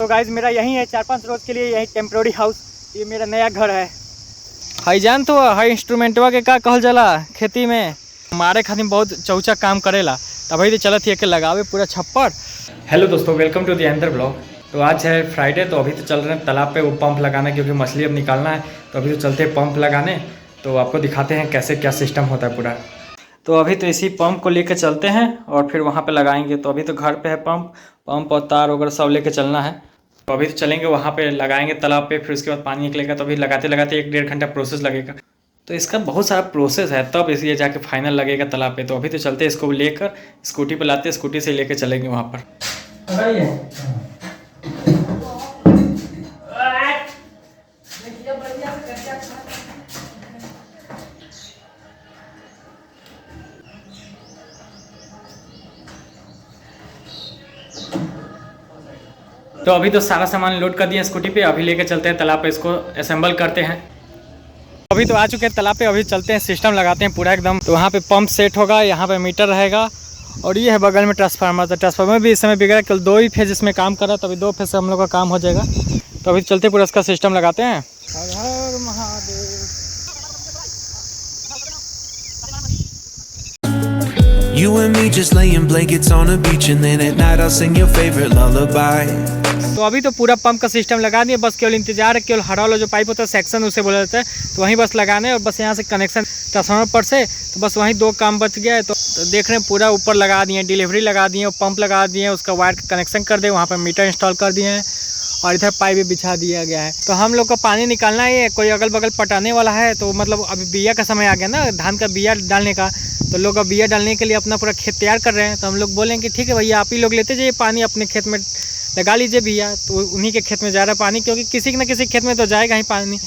तो गाइज मेरा यही है 4-5 रोज के लिए यही टेम्प्रोरी हाउस, ये मेरा नया घर है। हाई जान तो हाई इंस्ट्रूमेंटवा के का कहल जाला खेती में हमारे खातिर बहुत चौचा काम करेला, तभी तो चलत ही के लगावे पूरा छप्पर। हेलो दोस्तों, वेलकम टू दी अंदर ब्लॉग। तो आज है फ्राइडे, तो अभी तो चल रहे हैं तालाब पे वो पंप लगाना, क्योंकि मछली अब निकालना है। तो अभी तो चलते हैं पंप लगाने, तो आपको दिखाते हैं कैसे क्या सिस्टम होता है पूरा। तो अभी तो इसी पंप को लेकर चलते हैं और फिर वहाँ पे लगाएंगे। तो अभी तो घर पे है पंप और तार वगैरह सब लेके चलना है। तो अभी तो चलेंगे वहाँ पे लगाएंगे तालाब पे, फिर उसके बाद पानी निकलेगा। तो अभी लगाते लगाते 1-1.5 घंटा प्रोसेस लगेगा। तो इसका बहुत सारा प्रोसेस है, तब इसलिए जाके फाइनल लगेगा तालाब पे। तो अभी तो चलते हैं, इसको लेकर स्कूटी पे लाते, स्कूटी से लेकर चलेंगे वहाँ पर। तो अभी तो सारा सामान लोड कर दिया स्कूटी पे, अभी लेके चलते हैं तालाब पे, इसको असेंबल करते हैं। अभी तो आ चुके हैं तालाब पे, अभी चलते हैं सिस्टम लगाते हैं पूरा एकदम। तो वहाँ पे पंप सेट होगा, यहाँ पे मीटर रहेगा और ये है बगल में ट्रांसफार्मर। तो ट्रांसफार्मर भी इस समय बिगड़ा, केवल 2 ही फेज इसमें काम कर रहा है, तो अभी 2 फेज से हम लोग का काम हो जाएगा। तो अभी चलते पूरा इसका सिस्टम लगाते हैं। हर हर Mahadev. You and me just laying blankets on a beach, and then at night I'll sing your favorite lullaby. तो अभी तो पूरा पंप का सिस्टम लगा दिया, बस केवल इंतजार है, केवल हरा वाला जो पाइप होता है सेक्शन उसे बोला जाता है, तो वहीं बस लगाने और बस यहाँ से कनेक्शन ट्रांसफार्मर पर से, तो बस वहीं 2 काम बच गया है। तो देख रहे हैं पूरा ऊपर लगा दिए, डिलीवरी लगा दिए और पंप लगा दिए, उसका वायर कनेक्शन कर दिए, वहाँ पर मीटर इंस्टॉल कर दिए हैं और इधर पाइप भी बिछा दिया गया है। तो हम लोग को पानी निकालना है, कोई अगल बगल पटाने वाला है। तो मतलब अभी बिया का समय आ गया ना, धान का बिया डालने का। तो लोग अब बिया डालने के लिए अपना पूरा खेत तैयार कर रहे हैं। तो हम लोग बोलेंगे ठीक है भैया, आप ही लोग लेते जाइए पानी, अपने खेत में लगा लीजिए बिया। तो उन्हीं के खेत में जा रहा है पानी, क्योंकि किसी न किसी खेत में तो जाएगा ही पानी।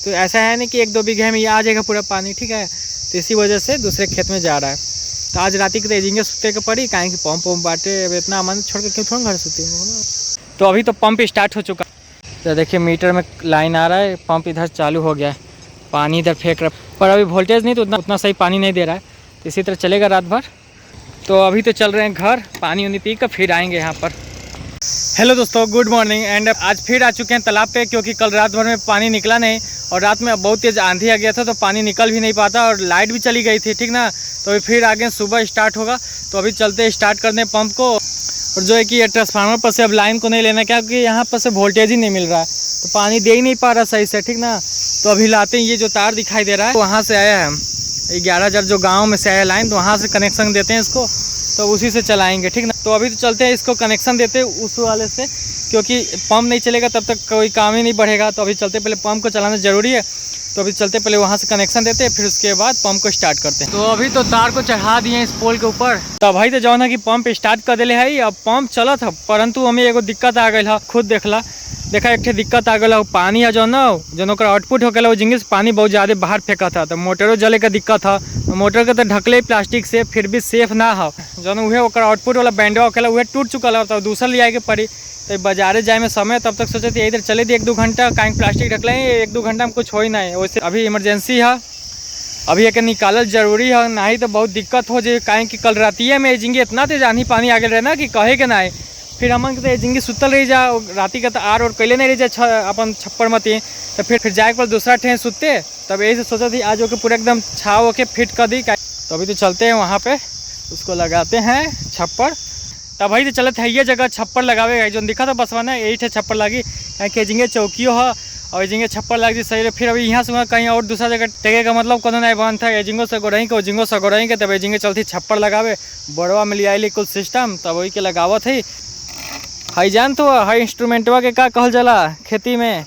तो ऐसा है नहीं कि 1-2 बीघे में ये आ जाएगा पूरा पानी, ठीक है। तो इसी वजह से दूसरे खेत में जा रहा है। तो आज रात की तो एजिंगे सुते के पड़ी, कहीं कि पंप बांटे, अब इतना अमान छोड़ के क्यों थोड़ा घर सुते। तो अभी तो पंप स्टार्ट हो चुका। तो देखिए मीटर में लाइन आ रहा है, पंप इधर चालू हो गया है, पानी इधर फेंक रहा है, पर अभी वोल्टेज नहीं, तो उतना सही पानी नहीं दे रहा है। तो इसी तरह चलेगा रात भर। तो अभी तो चल रहे हैं घर, पानी उनी पी कर फिर आएंगे यहाँ पर। हेलो दोस्तों, गुड मॉर्निंग। एंड आज फिर आ चुके हैं तालाब पे, क्योंकि कल रात भर में पानी निकला नहीं और रात में बहुत तेज़ आंधी आ गया था, तो पानी निकल भी नहीं पाता और लाइट भी चली गई थी, ठीक ना। तो अभी फिर आगे सुबह स्टार्ट होगा। तो अभी चलते स्टार्ट कर दें पंप को। और जो है कि ये ट्रांसफार्मर पर से अब लाइन को नहीं लेना, क्योंकि यहाँ पर से वोल्टेज ही नहीं मिल रहा है, तो पानी दे ही नहीं पा रहा सही से, ठीक ना। तो अभी लाते हैं, ये जो तार दिखाई दे रहा है वहाँ से आया है, 11,000 जो गांव में से आया लाइन, तो वहाँ से कनेक्शन देते हैं इसको, तो उसी से चलाएंगे, ठीक ना। तो अभी तो चलते हैं, इसको कनेक्शन देते हैं उस वाले से, क्योंकि पंप नहीं चलेगा तब तक कोई काम ही नहीं बढ़ेगा। तो अभी चलते पहले पंप को चलाना ज़रूरी है। तो अभी चलते पहले वहाँ से कनेक्शन देते हैं, फिर उसके बाद पंप को स्टार्ट करते हैं। तो अभी तो तार को चढ़ा दिए इस पोल के ऊपर। तो भाई तो जो ना कि पंप स्टार्ट कर दिले है, अब पंप चलत है, परंतु हमें एगो दिक्कत आ गई है, खुद देखा एक दिक्कत आ गई। पानी है जो आउटपुट हो गया, वो जिंगे से पानी बहुत ज़्यादा बाहर फेंका था, तो मोटरों जले का दिक्कत है। मोटर के तो ढकले प्लास्टिक से, फिर भी सेफ ना हो, जो उहे आउटपुट वाला बैंडवा होगा वह टूट चुकल है, तो दूसरा ले आए पड़ी। तो बाजारे जाए में समय, तब तक सोचे थे इधर चले दी 1-2 घंटा, कहीं प्लास्टिक ढकले 1-2 घंटा में कुछ हो ही नहीं। वैसे अभी इमरजेंसी है, अभी एक निकालल जरूरी है, नहीं तो बहुत दिक्कत हो जाए। कहीं कि कल रातिए में एजिंगे इतना तेज आंधी पानी आ गए रहे ना कि कहे के ना, फिर हमन के तो एजिंगे सुतल रही जा, राती का तो आर और कैले नहीं रही जा अपन छप्पर मती। तो फिर जाए पर दूसरा ठें सुते, तब यही से सोचा थी आज होके पूरा एकदम छाव होके फिट कर दी। तो अभी तो चलते हैं वहाँ पे, उसको लगाते हैं छप्पर। तब भाई तो चलते है, ये जगह छप्पर लगावे जो दिखा था बसवा ना, यही थे छप्पर लगी, कहीं कि एजिंगे चौकियो है और एजिंगे छप्पर लग जी सही। फिर अभी यहाँ से कहीं और दूसरा जगह टेके का मतलब कोनो नहीं बंद था, एजिंगो से गोरही के ओजिंगो से गोरही के, तब एजिंगे चलती छप्पर लगावे, बड़वा में ले आइली कुल सिस्टम, तब वही के लगावत है। हाई जान तो हाई इंस्ट्रूमेंटवा के का कहल जाला खेती में,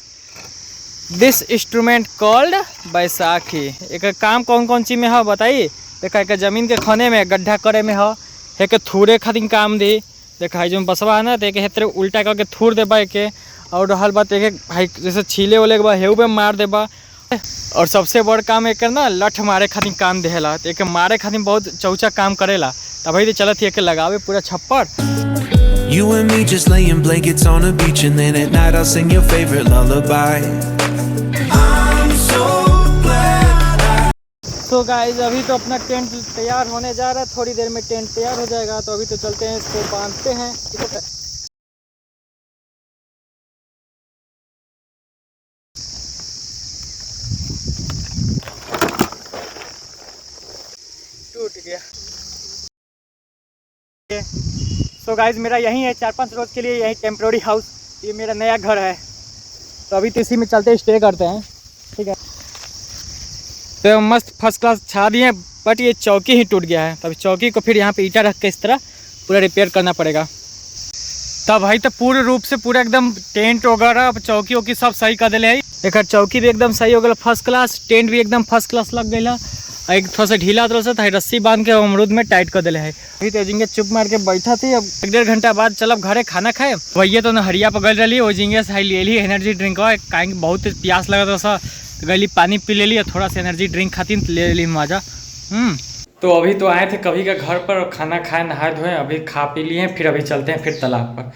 दिस इंस्ट्रूमेंट कॉल्ड बैसाखी। एक काम कौन कौन चीज़ में है बताइए। देखा एक जमीन के खने में गड्ढा करे में है, एक थूरे खातिर काम दी। देखा जो बसवा है ना, तो एक हेतरे उल्टा करके थूर देबा के, और रहल बात एक भाई जैसे छीले वाले के बाद हेऊ पे मार देबा। और सबसे बड़ काम एक ना लठ मारे खातिर काम देला, तो एक मारे खातिर बहुत चौचा काम करेला। तभी तो चलत एक लगावे पूरा छप्पर। You and me just laying blankets on a beach, and then at night I'll sing your favorite lullaby. I'm so glad. तो गाइस अभी तो अपना टेंट तैयार होने जा रहा है, थोड़ी देर में टेंट तैयार हो जाएगा। तो अभी तो चलते हैं, इसको बांधते हैं। गया। सो गाइज मेरा यही है 4-5 रोज़ के लिए यही टेम्प्रोरी हाउस, ये मेरा नया घर है। तो अभी तो इसी में चलते स्टे करते हैं, ठीक है। तो मस्त फर्स्ट क्लास छा दिए, बट ये चौकी ही टूट गया है। तब चौकी को फिर यहाँ पे ईंटा रख के इस तरह पूरा रिपेयर करना पड़ेगा। तब भाई तो पूर्ण रूप से पूरा एकदम टेंट वगैरह चौकी वौकी सब सही कर दिले है। एक चौकी भी एकदम सही हो गया फर्स्ट क्लास, टेंट भी एकदम फर्स्ट क्लास लग गया। एक थोड़ा सा ढीला थोड़ा सा रस्सी बांध के अमरूद में टाइट कर दिले है। अभी तो जिंगे चुप मार के बैठा थी। अब 1-1.5 घंटा बाद चलब घरे खाना खाए। भैया तो हरिया पर गल रही वो जिंगे से ले ली एनर्जी ड्रिंक, कहीं बहुत प्यास लगा था तो गली पानी पी ले ली, थोड़ा सा एनर्जी ड्रिंक खाती ले ली मजा। तो अभी तो आए थे कभी का घर पर खाना खाए नहाए धोए, अभी खा पी लिए, फिर अभी चलते हैं फिर तालाब पर।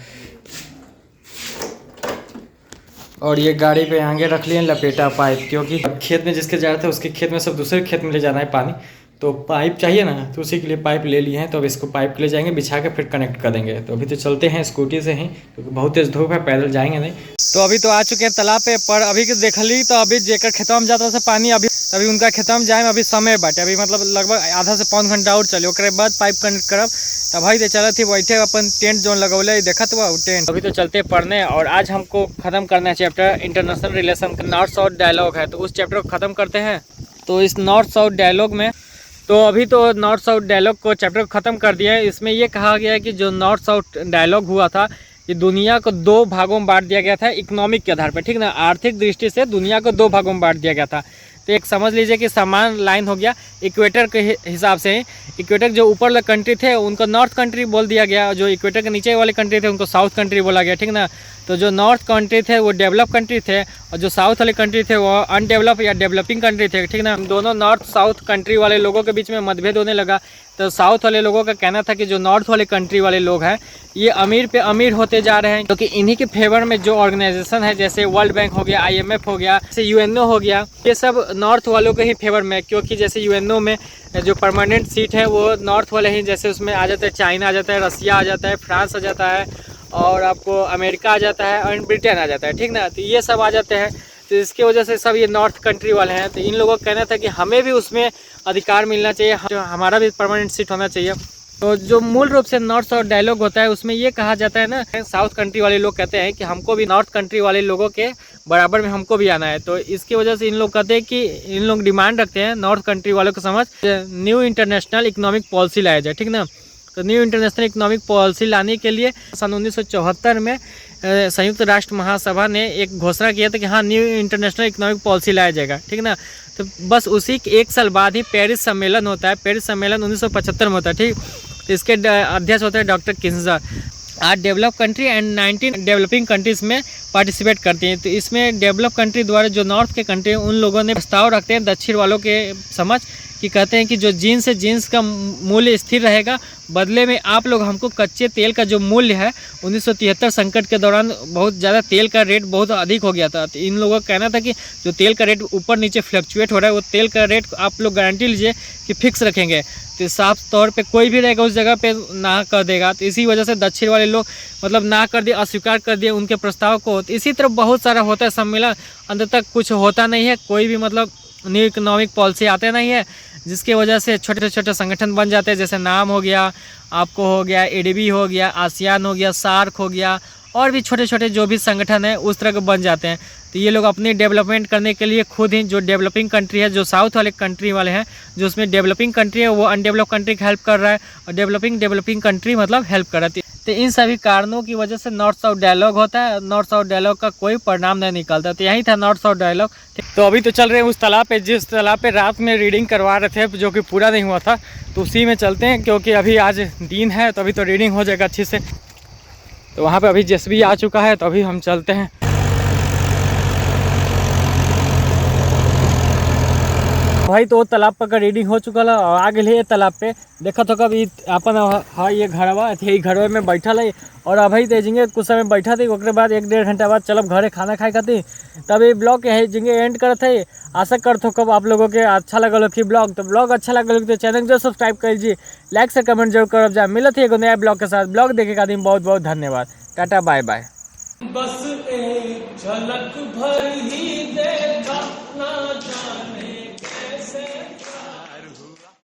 और ये गाड़ी पे आगे रख लिए लपेटा पाइप, क्योंकि खेत में जिसके जा रहे थे उसके खेत में सब दूसरे खेत में ले जाना है पानी, तो पाइप चाहिए ना, तो उसी के लिए पाइप ले लिए हैं। तो अब इसको पाइप के ले जाएंगे, बिछा के फिर कनेक्ट कर देंगे। तो अभी तो चलते हैं स्कूटी से ही, क्योंकि बहुत तेज़ धूप है, पैदल जाएंगे नहीं। तो अभी तो आ चुके हैं तालाब पे, पर अभी के देख ली तो अभी जेकर खेतवा में जाता था पानी, अभी उनका खेतवा में जाए अभी समय बाटे, अभी मतलब लगभग आधा से 5 घंटा और चले, ओकरे बाद पाइप कनेक्ट करब। तब भाई तो चलत थी बैठे अपन टेंट जोन लगौले देखत हुआ टेंट। अभी तो चलते पढ़ने, और आज हमको ख़त्म करना है चैप्टर इंटरनेशनल रिलेशन का नॉर्थ साउथ डायलॉग है, तो उस चैप्टर को ख़त्म करते हैं। तो इस नॉर्थ साउथ डायलॉग में तो अभी तो नॉर्थ साउथ डायलॉग को चैप्टर को ख़त्म कर दिया है। इसमें ये कहा गया है कि जो नॉर्थ साउथ डायलॉग हुआ था, ये दुनिया को 2 भागों में बांट दिया गया था इकोनॉमिक के आधार पर, ठीक ना। आर्थिक दृष्टि से दुनिया को 2 भागों में बांट दिया गया था। तो एक समझ लीजिए कि समान लाइन हो गया इक्वेटर के हिसाब से। इक्वेटर जो ऊपर वाले कंट्री थे उनको नॉर्थ कंट्री बोल दिया गया, जो इक्वेटर के नीचे वाले कंट्री थे उनको साउथ कंट्री बोला गया, ठीक ना। तो जो नॉर्थ कंट्री थे वो डेवलप कंट्री थे, और जो साउथ वाले कंट्री थे वो अनडेवलप या डेवलपिंग कंट्री थे, ठीक ना। दोनों नॉर्थ साउथ कंट्री वाले लोगों के बीच में मतभेद होने लगा। तो साउथ वाले लोगों का कहना था कि जो नॉर्थ वाले कंट्री वाले लोग हैं ये अमीर पे अमीर होते जा रहे हैं, क्योंकि इन्हीं के फेवर में जो ऑर्गेनाइजेशन है, जैसे वर्ल्ड बैंक हो गया, IMF हो गया, जैसे UNO हो गया, ये सब नॉर्थ वालों के ही फेवर में, क्योंकि जैसे UNO में जो परमानेंट सीट है वो नॉर्थ वाले ही, जैसे उसमें आ जाता है चाइना आ जाता है, रसिया आ जाता है, फ्रांस आ जाता है, और आपको अमेरिका आ जाता है, और ब्रिटेन आ जाता है, ठीक ना। तो ये सब आ जाते हैं, तो इसकी वजह से सब ये नॉर्थ कंट्री वाले हैं। तो इन लोगों का कहना था कि हमें भी उसमें अधिकार मिलना चाहिए, जो हमारा भी परमानेंट सीट होना चाहिए। तो जो मूल रूप से नॉर्थ साउथ डायलॉग होता है उसमें ये कहा जाता है ना, साउथ कंट्री वाले लोग कहते हैं कि हमको भी नॉर्थ कंट्री वाले लोगों के बराबर में हमको भी आना है। तो इसकी वजह से इन लोग कहते हैं कि इन लोग डिमांड रखते हैं नॉर्थ कंट्री वालों को समझ न्यू इंटरनेशनल इकोनॉमिक पॉलिसी लाया जाए, ठीक ना। तो न्यू इंटरनेशनल इकोनॉमिक पॉलिसी लाने के लिए सन 1974 में संयुक्त राष्ट्र महासभा ने एक घोषणा किया था कि हाँ न्यू इंटरनेशनल इकोनॉमिक पॉलिसी लाया जाएगा, ठीक ना। तो बस उसी के 1 साल बाद ही पेरिस सम्मेलन होता है। पेरिस सम्मेलन 1975 में होता है, ठीक। तो इसके अध्यक्ष होते हैं doctor Kinzer. 8 develop country and 19 developing countries में पार्टिसिपेट करती हैं। तो इसमें डेवलप कंट्री द्वारा जो नॉर्थ के कंट्री हैं उन लोगों ने प्रस्ताव रखते हैं दक्षिण वालों के समझ, कि कहते हैं कि जो जीन्स है जीन्स का मूल्य स्थिर रहेगा, बदले में आप लोग हमको कच्चे तेल का जो मूल्य है 1973 संकट के दौरान बहुत ज़्यादा तेल का रेट बहुत अधिक हो गया था। तो इन लोगों का कहना था कि जो तेल का रेट ऊपर नीचे फ्लक्चुएट हो रहा है वो तेल का रेट आप लोग गारंटी लीजिए कि फिक्स रखेंगे, तो साफ तौर पे कोई भी रहेगा उस जगह पे ना कर देगा। तो इसी वजह से दक्षिण वाले लोग मतलब ना कर दिए, अस्वीकार कर दिए उनके प्रस्ताव को। तो इसी तरह बहुत सारा होता है सम्मेलन, अंत तक कुछ होता नहीं है, कोई भी मतलब न्यू इकोनॉमिक पॉलिसी आते नहीं है, जिसके वजह से छोटे छोटे संगठन बन जाते हैं। जैसे नाम हो गया, आपको हो गया ADB हो गया, आसियान हो गया, सार्क हो गया, और भी छोटे छोटे जो भी संगठन है उस तरह के बन जाते हैं। तो ये लोग अपनी डेवलपमेंट करने के लिए खुद ही, जो डेवलपिंग कंट्री है, जो साउथ वाले कंट्री वाले हैं, जो उसमें डेवलपिंग कंट्री है वो अनडेवलप कंट्री की हेल्प कर रहा है, और डेवलपिंग कंट्री मतलब हेल्प कर रहा है। तो इन सभी कारणों की वजह से नॉर्थ साउथ डायलॉग होता है। नॉर्थ साउथ डायलॉग का कोई परिणाम नहीं निकलता। तो यही था नॉर्थ साउथ डायलॉग। तो अभी तो चल रहे हैं उस तालाब पे, जिस तालाब पे रात में रीडिंग करवा रहे थे, जो कि पूरा नहीं हुआ था, तो उसी में चलते हैं, क्योंकि अभी आज दिन है तो अभी तो रीडिंग हो जाएगा अच्छे से। तो वहाँ पे अभी JCB आ चुका है, तो अभी हम चलते हैं। भाई तो तालाब पर का रीडिंग हो चुका है, और आगे ले तालाब पे देखा तो कभी अपन हाँ ये घरवा थे, घरवा में बैठल है, और अभी तो जिंगे कुछ समय बैठा थी, उसके बाद 1-1.5 घंटा बाद चलब घरे खाना खाए खाती। तब ये ब्लॉग के है जिंगे एंड करते है। आशा करते हो कब आप लोगों के अच्छा लगल कि ब्लॉग, तो ब्लॉग अच्छा लगल तो चैनल जो सब्सक्राइब कर लीजिए, लाइक से कमेंट जरूर कर जाए। मिलत है एक नया ब्लॉग के साथ। ब्लॉग देखे का दिन बहुत बहुत धन्यवाद। Tata bye bye. बस एक झलक भर ही देखा